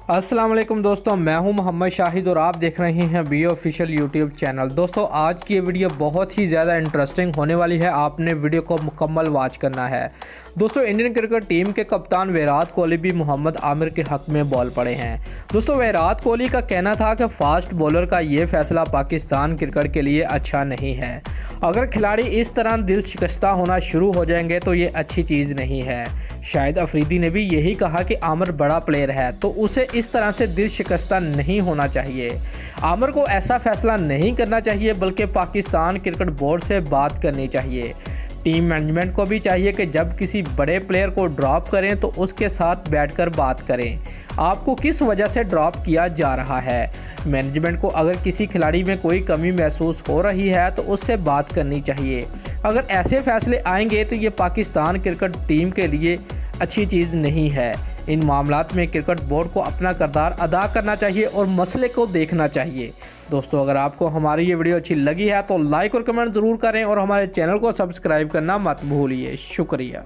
अस्सलाम वालेकुम दोस्तों, मैं हूं मोहम्मद शाहिद और आप देख रहे हैं बी ऑफिशियल यूट्यूब चैनल। दोस्तों आज की ये वीडियो बहुत ही ज़्यादा इंटरेस्टिंग होने वाली है, आपने वीडियो को मुकम्मल वॉच करना है। दोस्तों इंडियन क्रिकेट टीम के कप्तान विराट कोहली भी मोहम्मद आमिर के हक में बॉल पड़े हैं। दोस्तों विराट कोहली का कहना था कि फास्ट बॉलर का ये फैसला पाकिस्तान क्रिकेट के लिए अच्छा नहीं है। अगर खिलाड़ी इस तरह दिल शिकस्ता होना शुरू हो जाएंगे तो ये अच्छी चीज़ नहीं है। शाहिद अफरीदी ने भी यही कहा कि आमिर बड़ा प्लेयर है तो उसे इस तरह से दिल शिकस्ता नहीं होना चाहिए। आमिर को ऐसा फैसला नहीं करना चाहिए बल्कि पाकिस्तान क्रिकेट बोर्ड से बात करनी चाहिए। टीम मैनेजमेंट को भी चाहिए कि जब किसी बड़े प्लेयर को ड्रॉप करें तो उसके साथ बैठकर बात करें, आपको किस वजह से ड्रॉप किया जा रहा है। मैनेजमेंट को अगर किसी खिलाड़ी में कोई कमी महसूस हो रही है तो उससे बात करनी चाहिए। अगर ऐसे फैसले आएंगे तो ये पाकिस्तान क्रिकेट टीम के लिए अच्छी चीज़ नहीं है। इन मामलात में क्रिकेट बोर्ड को अपना किरदार अदा करना चाहिए और मसले को देखना चाहिए। दोस्तों अगर आपको हमारी ये वीडियो अच्छी लगी है तो लाइक और कमेंट ज़रूर करें और हमारे चैनल को सब्सक्राइब करना मत भूलिए। शुक्रिया।